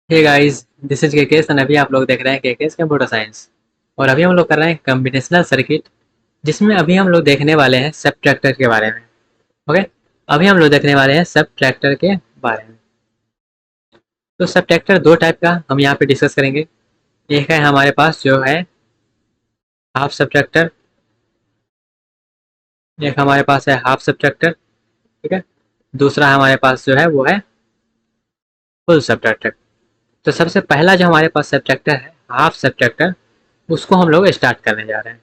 Hey guys, this is केकेस and अभी आप लोग देख रहे हैं केकेस कंप्यूटर साइंस। और अभी हम लोग कर रहे हैं कम्बिनेशनल सर्किट, जिसमें अभी हम लोग देखने वाले हैं सबट्रैक्टर के बारे में। ओके, अभी हम लोग देखने वाले हैं सबट्रैक्टर के बारे में। तो सबट्रैक्टर दो टाइप का हम यहाँ पे डिस्कस करेंगे। एक है हमारे पास जो है हाफ सबट्रैक्टर, एक हमारे पास है हाफ सबट्रैक्टर। ठीक है, दूसरा हमारे पास जो है वो है फुल सबट्रैक्टर। तो सबसे पहला जो हमारे पास सबट्रैक्टर है हाफ सबट्रैक्टर, उसको हम लोग स्टार्ट करने जा रहे हैं।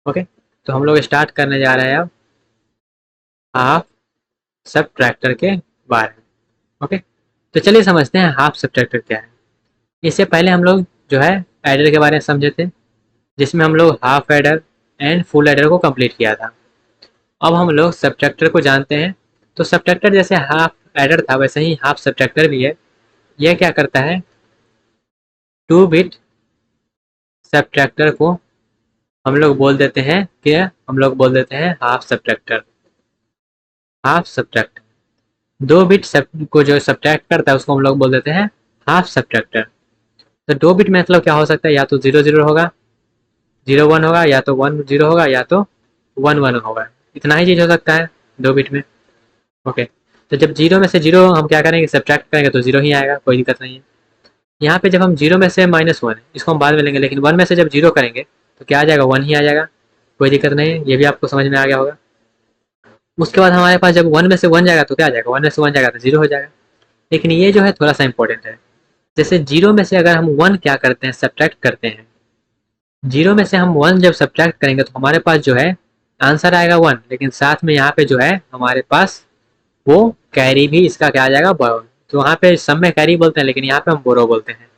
ओके, तो हम लोग स्टार्ट करने जा रहे हैं अब हाफ सबट्रैक्टर के बारे में। ओके, तो चलिए समझते हैं हाफ सबट्रैक्टर क्या है। इससे पहले हम लोग जो है एडर के बारे में समझे थे, जिसमें हम लोग half adder and full adder को कंप्लीट किया था। अब हम लोग सबट्रैक्टर को जानते हैं। तो सबट्रैक्टर जैसे हाफ एडर था वैसे ही हाफ सबट्रैक्टर भी है। यह क्या करता है, 2 बिट सबट्रैक्टर को हम लोग बोल देते हैं कि हम लोग बोल देते हैं half subtractor. Half subtractor 2 bit सब को जो सब्ट्रैक्ट करता है उसको हम लोग बोल देते हैं हाफ सब्ट्रैक्टर। तो 2 बिट में मतलब क्या हो सकता है, या तो 0 0 होगा, 0 1 होगा, या तो 1 0 होगा, या तो 1 1 होगा। इतना ही चीज हो सकता है 2 बिट में। ओके, तो जब जीरो में से जीरो हम क्या करेंगे, सब्ट्रैक्ट करेंगे तो जीरो ही आएगा, कोई दिक्कत नहीं है। यहाँ पे जब हम जीरो में से -1, इसको हम बाद में लेंगे, लेकिन 1 में से जब जीरो करेंगे तो क्या आ जाएगा, 1 ही आ जाएगा। कोई दिक्कत नहीं है, ये भी आपको समझ में आ गया होगा। उसके बाद हमारे पास जब 1 में से 1 जाएगा तो क्या आ जाएगा, 1 में से 1 जाएगा तो जीरो हो जाएगा। लेकिन ये जो है थोड़ा सा इंपॉर्टेंट है। जैसे जीरो में से अगर हम 1 क्या करते हैं, सब्ट्रैक्ट करते हैं। जीरो में से हम 1 जब सब्ट्रैक्ट करेंगे तो हमारे पास जो है आंसर आएगा 1, लेकिन साथ में यहाँ पे जो है हमारे पास वो कैरी भी इसका क्या आ जाएगा, बोरो। तो वहाँ पे सब में कैरी बोलते हैं, लेकिन यहाँ पे हम बोरो बोलते हैं।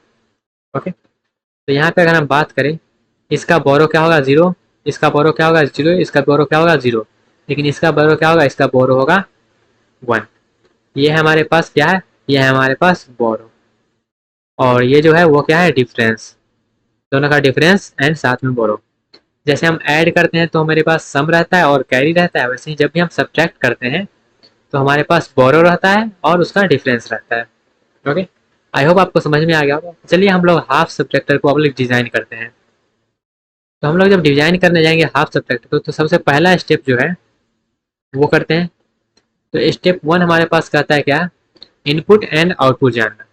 ओके, तो यहाँ पे अगर हम बात करें, इसका बोरो क्या होगा, 0। इसका बोरो क्या होगा, 0। इसका बोरो क्या होगा, 0। लेकिन इसका बोरो क्या होगा, इसका बोरो होगा 1। ये है हमारे पास क्या है, ये है हमारे पास बोरो। और ये जो है वो क्या है, डिफरेंस। दोनों का डिफरेंस एंड साथ में बोरो। जैसे हम ऐड करते हैं तो हमारे पास सम रहता है और कैरी रहता है, वैसे ही जब भी हम सब्ट्रैक्ट करते हैं तो हमारे पास बोरो रहता है और उसका डिफरेंस रहता है। ओके, आई होप आपको समझ में आ गया होगा। चलिए हम लोग हाफ सब्ट्रैक्टर को अब लोग डिजाइन करते हैं। तो हम लोग जब डिजाइन करने जाएंगे हाफ सब्ट्रैक्टर को, तो सबसे पहला स्टेप जो है वो करते हैं। तो स्टेप 1 हमारे पास कहता है क्या, इनपुट एंड आउटपुट जानना।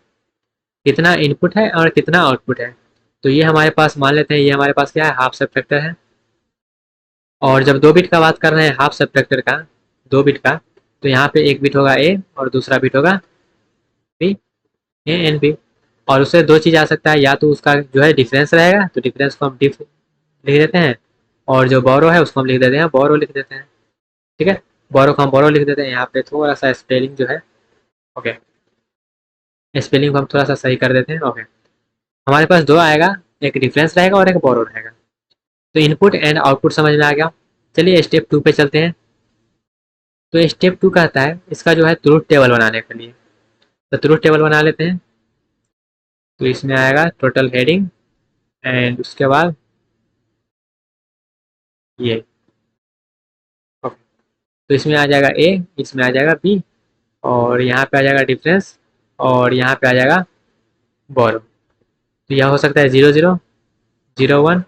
कितना इनपुट है और कितना आउटपुट है। तो ये हमारे पास मान लेते हैं, ये हमारे पास क्या है, हाफ सब्ट्रैक्टर है। और जब 2 बिट का बात कर रहे हैं हाफ सब्ट्रैक्टर का, 2 बिट का, तो यहाँ पे एक बिट होगा ए और दूसरा बिट होगा बी, ए एंड बी। और उससे दो चीज़ आ सकता है, या तो उसका जो है डिफरेंस रहेगा तो डिफरेंस को हम डिफ लिख देते हैं, और जो बोरो है उसको हम लिख देते हैं बोरो लिख देते हैं। ठीक है, बोरो को हम बोरो लिख देते हैं। यहाँ पे थोड़ा सा स्पेलिंग जो है, ओके, स्पेलिंग को हम थोड़ा सा सही कर देते हैं। ओके, हमारे पास दो आएगा, एक डिफरेंस रहेगा और एक बोरो रहेगा। तो इनपुट एंड आउटपुट समझ में आ गया। चलिए स्टेप 2 पे चलते हैं। तो स्टेप 2 कहता है इसका जो है ट्रूथ टेबल बनाने के लिए। तो ट्रूथ टेबल बना लेते हैं। तो इसमें आएगा टोटल हेडिंग एंड उसके बाद ये, ओके। तो इसमें आ जाएगा ए, इसमें आ जाएगा बी, और यहाँ पे आ जाएगा डिफरेंस, और यहाँ पे आ जाएगा बोरो। तो यह हो सकता है 0 0, 0 1,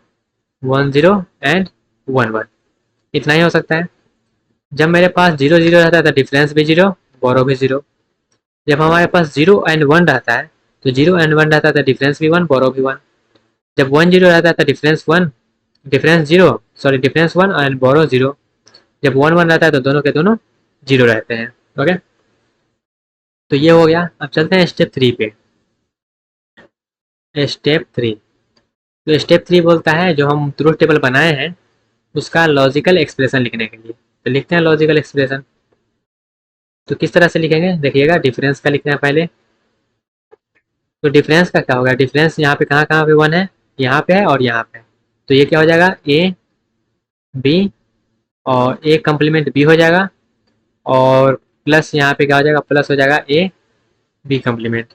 1 0 एंड 1 1। इतना ही हो सकता है। जब मेरे पास 0 0 रहता है तो डिफरेंस भी 0, बोरो भी 0। जब हमारे पास 0 एंड 1 रहता है, तो 0 एंड 1 रहता है तो डिफरेंस भी 1, बोरो भी 1। जब 1 0 रहता है तो difference 1, difference 0, sorry difference 1 and borrow 0। जब 1 1 रहता है तो दोनों के दोनों 0 रहते हैं। ओके, तो ये हो गया। अब चलते हैं स्टेप 3 पे। स्टेप 3, तो स्टेप 3 बोलता है जो हम ट्रूथ टेबल बनाए हैं उसका लॉजिकल एक्सप्रेशन लिखने के लिए। तो लिखते हैं लॉजिकल एक्सप्रेशन। तो किस तरह से लिखेंगे, देखिएगा, डिफरेंस का लिखना है पहले। तो डिफरेंस का क्या होगा, डिफरेंस यहाँ पे कहाँ कहाँ पे 1 है, यहाँ पे है और यहाँ पे। तो ये क्या हो जाएगा, ए बी, और ए कम्प्लीमेंट बी हो जाएगा, और प्लस यहाँ पे क्या हो जाएगा, प्लस हो जाएगा ए बी कम्प्लीमेंट।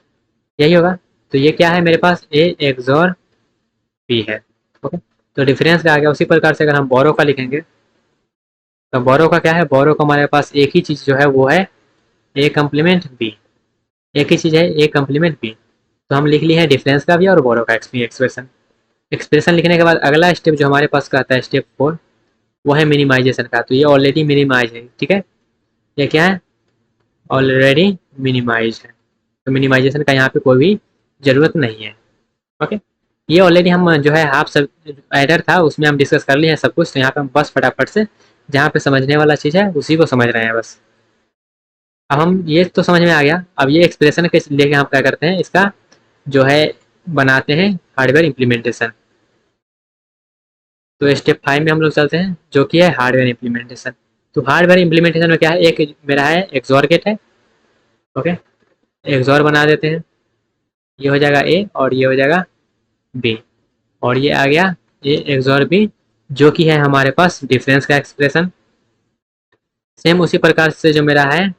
यही होगा। तो ये क्या है मेरे पास, ए एक्सॉर बी है। ओके, तो डिफरेंस का आ गया। उसी प्रकार से अगर हम बोरो का लिखेंगे, तो बोरो का क्या है, बोरो का हमारे पास एक ही चीज़ जो है वो है ए कम्प्लीमेंट बी। एक ही चीज़ है ए कम्प्लीमेंट बी। तो हम लिख लिए हैं डिफरेंस का भी और बोरो का एक्सप्रेशन। एक्सप्रेशन लिखने के बाद अगला स्टेप जो हमारे पास का आता है स्टेप 4, वो है मिनिमाइजेशन का। तो ये ऑलरेडी मिनिमाइज है, ठीक है, ये क्या है, ऑलरेडी मिनिमाइज है। तो मिनिमाइजेशन का यहाँ पे कोई भी ज़रूरत नहीं है। ओके, ये ऑलरेडी हम जो है हाफ सब एडर था उसमें हम डिस्कस कर लिए हैं सब कुछ। तो यहाँ पे हम बस फटाफट से जहाँ पे समझने वाला चीज़ है उसी को समझ रहे हैं बस। अब हम ये तो समझ में आ गया, अब ये एक्सप्रेशन के लेके हम क्या करते हैं, इसका जो है बनाते हैं हार्डवेयर इम्प्लीमेंटेशन। तो स्टेप 5 में हम लोग चलते हैं जो कि है हार्डवेयर इम्प्लीमेंटेशन। तो हार्डवेयर इम्प्लीमेंटेशन में क्या है, एक मेरा है एक्सॉर गेट है। ओके, एक्सॉर बना देते हैं, ये हो जाएगा ए और ये हो जाएगा बी, और ये आ गया ए एक्सॉर बी जो कि है हमारे पास डिफरेंस का एक्सप्रेशन। सेम उसी प्रकार से जो मेरा है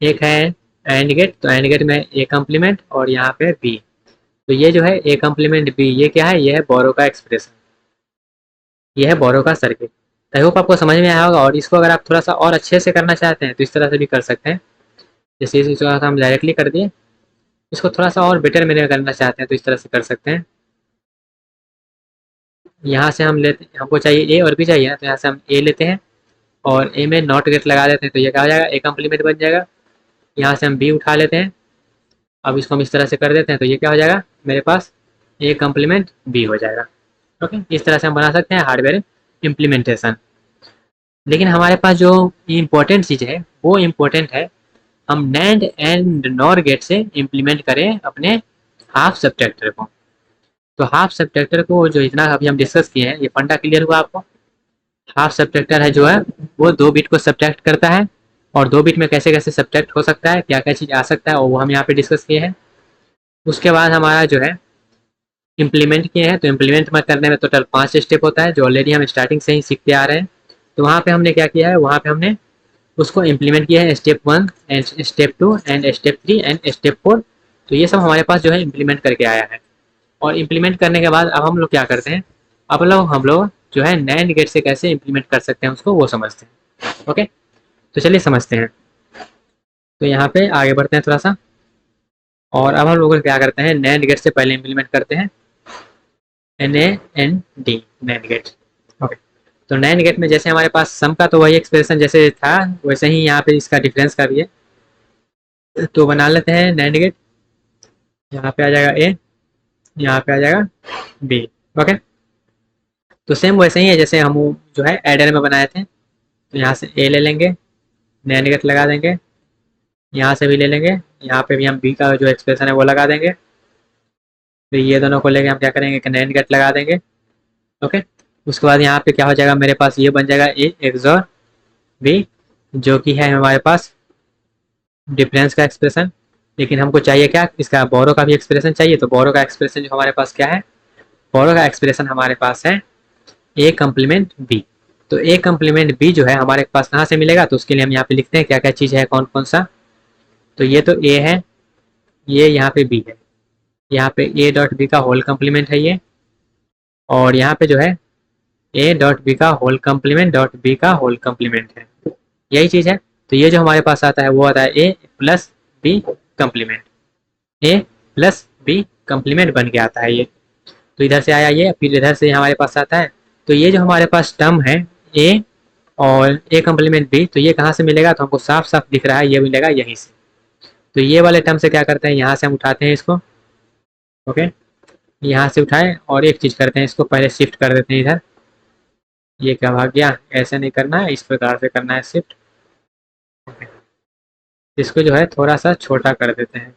एक है एंड गेट, तो एंड गेट में ए कम्प्लीमेंट और यहाँ पे बी। तो ये जो है ए कम्प्लीमेंट बी, ये क्या है, ये है बोरो का एक्सप्रेशन, ये है बोरो का सर्किट। आई होप आपको समझ में आया होगा। और इसको अगर आप थोड़ा सा और अच्छे से करना चाहते हैं तो इस तरह से भी कर सकते हैं, जैसे इसको हम डायरेक्टली कर दिए। इसको थोड़ा सा और बेटर में करना चाहते हैं तो इस तरह से कर सकते हैं। यहाँ से हम लेते, हमको चाहिए ए और बी चाहिए ना, तो यहाँ से हम ए लेते हैं और ए में नॉट गेट लगा देते हैं, तो ये क्या हो जाएगा, ए कम्प्लीमेंट बन जाएगा। यहाँ से हम बी उठा लेते हैं, अब इसको हम इस तरह से कर देते हैं, तो ये क्या हो जाएगा मेरे पास, ए कम्प्लीमेंट बी हो जाएगा। ओके, इस तरह से हम बना सकते हैं हार्डवेयर इम्प्लीमेंटेशन। लेकिन हमारे पास जो इम्पोर्टेंट चीज़ है वो इम्पोर्टेंट है, हम नैंड एंड नॉर गेट से इम्प्लीमेंट करें अपने हाफ सब्ट्रैक्टर को। तो हाफ सब्ट्रैक्टर को जो इतना अभी हम डिस्कस किए हैं, ये फंडा क्लियर हुआ आपको। हाफ सब्ट्रैक्टर है जो है वो 2 बिट को सब्ट्रैक्ट करता है, और 2 बिट में कैसे कैसे सब्ट्रैक्ट हो सकता है, क्या क्या चीज़ आ सकता है, और वो हम यहाँ पे डिस्कस किए हैं। उसके बाद हमारा जो है इम्प्लीमेंट किए हैं, तो इम्प्लीमेंट में करने में टोटल 5 स्टेप होता है जो ऑलरेडी हम स्टार्टिंग से ही सीखते आ रहे हैं। तो वहाँ पे हमने क्या किया है, वहाँ पे हमने उसको इम्प्लीमेंट किया है step 1 and step 2 and step 3 and step 4। तो ये सब हमारे पास जो है इम्प्लीमेंट करके आया है। और इम्प्लीमेंट करने के बाद अब हम लोग क्या करते हैं, अब लोग हम लोग जो है नैंड गेट से कैसे इम्प्लीमेंट कर सकते हैं उसको वो समझते हैं। ओके, तो चलिए समझते हैं। तो यहाँ पे आगे बढ़ते हैं थोड़ा सा, और अब हम लोग क्या करते हैं, नैंड गेट से पहले इम्प्लीमेंट करते हैं NAND नैंड गेट। ओके, तो नैंड गेट में जैसे हमारे पास सम का तो वही एक्सप्रेशन जैसे था वैसे ही यहाँ पे इसका डिफरेंस का भी है। तो बना लेते हैं नैंड गेट, यहाँ पे आ जाएगा ए, यहाँ पे आ जाएगा बी। ओके, तो सेम वैसे ही है जैसे हम जो है एडर में बनाए थे। तो यहाँ से ए ले लेंगे, नैंड गेट लगा देंगे, यहाँ से भी ले लेंगे, यहाँ पे भी हम बी का जो एक्सप्रेशन है वो लगा देंगे। फिर ये दोनों को लेके हम क्या करेंगे कि नैंड गेट लगा देंगे। ओके, उसके बाद यहाँ पे क्या हो जाएगा, मेरे पास ये बन जाएगा ए एक्सॉर बी जो कि है हमारे पास डिफरेंस का एक्सप्रेशन। लेकिन हमको चाहिए क्या, इसका बोरो का भी एक्सप्रेशन चाहिए। तो बोरो का एक्सप्रेशन जो हमारे पास क्या है, बोरो का एक्सप्रेशन हमारे पास है ए कम्प्लीमेंट बी। तो ए कम्प्लीमेंट बी जो है हमारे पास कहाँ से मिलेगा, तो उसके लिए हम यहाँ पे लिखते हैं क्या क्या चीज़ है, कौन कौन सा। तो ये तो ए है, ये यहाँ पे बी है, यहाँ पे ए डॉट बी का होल कम्प्लीमेंट है ये, और यहाँ पे जो है ए डॉट बी का होल कम्प्लीमेंट डॉट बी का होल कम्प्लीमेंट है, यही चीज़ है। तो ये जो हमारे पास आता है वो आता है ए प्लस बी कम्प्लीमेंट, ए प्लस बी कम्प्लीमेंट बन के आता है ये। तो इधर से आया ये, फिर इधर से हमारे पास आता है। तो ये जो हमारे पास टर्म है ए और ए कम्प्लीमेंट बी, तो ये कहाँ से मिलेगा, तो हमको साफ साफ दिख रहा है ये मिलेगा यहीं से। तो ये वाले टर्म से क्या करते हैं, यहाँ से हम उठाते हैं इसको। ओके, यहाँ से उठाए और एक चीज़ करते हैं, इसको पहले शिफ्ट कर देते हैं इधर। ये क्या भाग गया, ऐसे नहीं करना है, इस प्रकार से करना है शिफ्ट। इसको जो है थोड़ा सा छोटा कर देते हैं,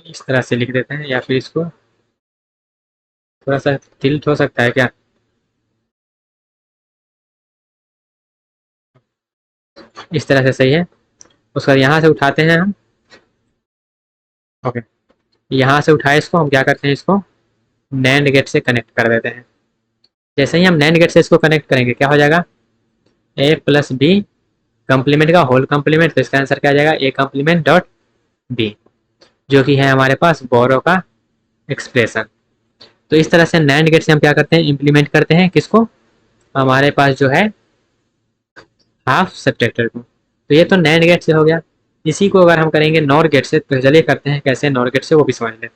इस तरह से लिख देते हैं, या फिर इसको थोड़ा सा टिल्ट हो सकता है क्या, इस तरह से सही है। उसका यहाँ से उठाते हैं हम। ओके, यहाँ से उठाए इसको हम क्या करते हैं, इसको नैंड गेट से कनेक्ट कर देते हैं। जैसे ही हम नैंड गेट से इसको कनेक्ट करेंगे क्या हो जाएगा, ए प्लस बी कम्प्लीमेंट का होल कम्प्लीमेंट। तो इसका आंसर क्या आ जाएगा, ए कम्प्लीमेंट डॉट बी जो कि है हमारे पास बोरो का एक्सप्रेशन। तो इस तरह से नैंड गेट से हम क्या करते हैं, इम्प्लीमेंट करते हैं किसको, हमारे पास जो है हाफ सब्ट्रैक्टर को। तो ये तो नैंड गेट से हो गया। इसी को अगर हम करेंगे नॉर गेट से, तो चलिए करते हैं कैसे नॉर गेट से, वो भी समझ लेते हैं।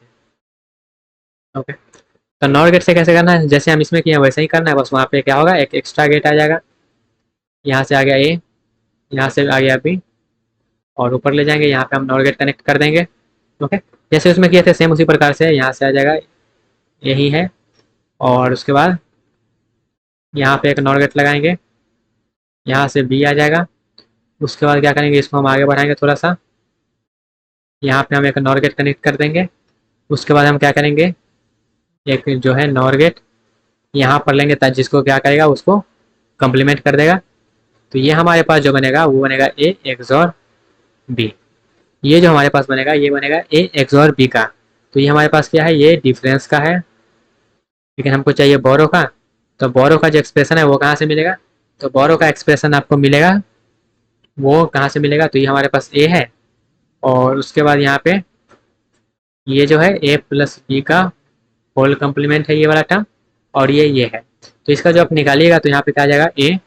ओके, तो नॉर गेट से कैसे करना है, जैसे हम इसमें किए वैसे ही करना है, बस वहाँ पे क्या होगा, एक एक्स्ट्रा गेट आ जाएगा। यहाँ से आ गया ए, यहाँ से आ गया बी, और ऊपर ले जाएंगे, यहाँ पे हम नॉर गेट कनेक्ट कर देंगे। ओके, जैसे उसमें किए थे सेम उसी प्रकार से यहाँ से आ जाएगा, यही है। और उसके बाद यहाँ पे एक नॉर गेट लगाएंगे, यहाँ से बी आ जाएगा। उसके बाद क्या करेंगे, इसको हम आगे बढ़ाएंगे थोड़ा सा, यहाँ पे हम एक नॉर गेट कनेक्ट कर देंगे। उसके बाद हम क्या करेंगे, एक जो है नॉर गेट यहाँ पर लेंगे, ताकि जिसको क्या करेगा उसको कंप्लीमेंट कर देगा। तो ये हमारे पास जो बनेगा वो बनेगा ए एक्सॉर बी। ये जो हमारे पास बनेगा ये बनेगा ए एक्सॉर बी का। तो ये हमारे पास क्या है, ये डिफरेंस का है, लेकिन हमको चाहिए बोरो का। तो बोरो का जो एक्सप्रेशन है वो कहाँ से मिलेगा, तो बोरो का एक्सप्रेशन आपको मिलेगा, वो कहाँ से मिलेगा, तो ये हमारे पास ए है, और उसके बाद यहाँ पे ये जो है ए प्लस बी का होल कम्प्लीमेंट है ये वाला टर्म, और ये है। तो इसका जो आप निकालिएगा तो यहाँ पे क्या आ जाएगा, ए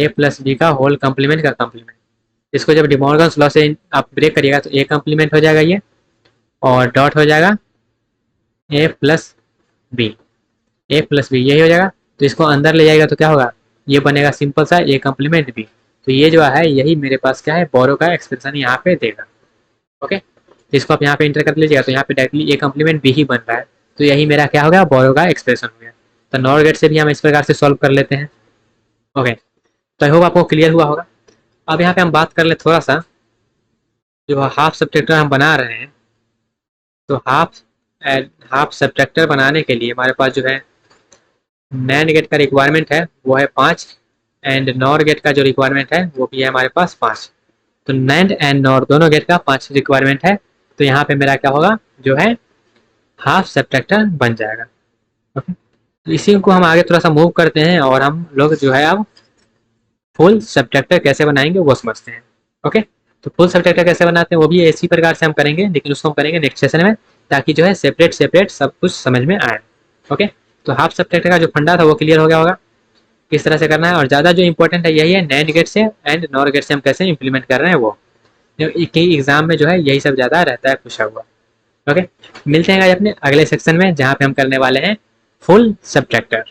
प्लस बी का होल कम्प्लीमेंट का कम्प्लीमेंट। इसको जब डिमॉर्गन्स लॉ से आप ब्रेक करिएगा तो ए कम्प्लीमेंट हो जाएगा ये, और डॉट हो जाएगा ए प्लस बी, ए प्लस बी यही हो जाएगा। तो इसको अंदर ले जाएगा तो क्या होगा, ये बनेगा सिंपल सा ए कम्प्लीमेंट बी। तो ये जो है यही मेरे पास क्या है, बोरो का एक्सप्रेशन यहाँ पे देगा। ओके, तो इसको आप यहाँ पे इंटर कर लीजिएगा, तो यहाँ पे डायरेक्टली ए कम्प्लीमेंट बी ही बन रहा है। तो यही मेरा क्या हो गया, बोरो का एक्सप्रेशन हो गया। तो नॉर गेट से भी हम इस प्रकार से सॉल्व कर लेते हैं। ओके, तो आई होप आपको क्लियर हुआ होगा। अब यहाँ पे हम बात कर ले थोड़ा सा, जो हाफ सब्ट्रैक्टर हम बना रहे हैं, तो हाफ सब्ट्रैक्टर बनाने के लिए हमारे पास जो है नैंड गेट का रिक्वायरमेंट है वो है 5, एंड नॉर गेट का जो रिक्वायरमेंट है वो भी है हमारे पास 5। तो नैंड एंड नॉर दोनों गेट का 5 रिक्वायरमेंट है। तो यहाँ पे मेरा क्या होगा, जो है हाफ सब्ट्रैक्टर बन जाएगा। ओके, तो इसी को हम आगे थोड़ा सा मूव करते हैं, और हम लोग जो है अब फुल सब्ट्रैक्टर कैसे बनाएंगे वो समझते हैं। ओके, तो फुल सब्ट्रैक्टर कैसे बनाते हैं वो भी इसी प्रकार से हम करेंगे, लेकिन उसको हम करेंगे नेक्स्ट सेशन में, ताकि जो है सेपरेट सेपरेट सब कुछ समझ में आए। ओके, तो हाफ सब्ट्रैक्टर का जो फंडा था वो क्लियर हो गया होगा, किस तरह से करना है। और ज़्यादा जो इंपॉर्टेंट है यही है, नैंड गेट से एंड नॉर गेट से हम कैसे इंप्लीमेंट कर रहे हैं वो, कई एग्जाम में जो है यही सब ज़्यादा रहता है पूछा हुआ। ओके, मिलते हैं आज अपने अगले सेक्शन में, जहाँ पे हम करने वाले हैं फुल सब्ट्रैक्टर।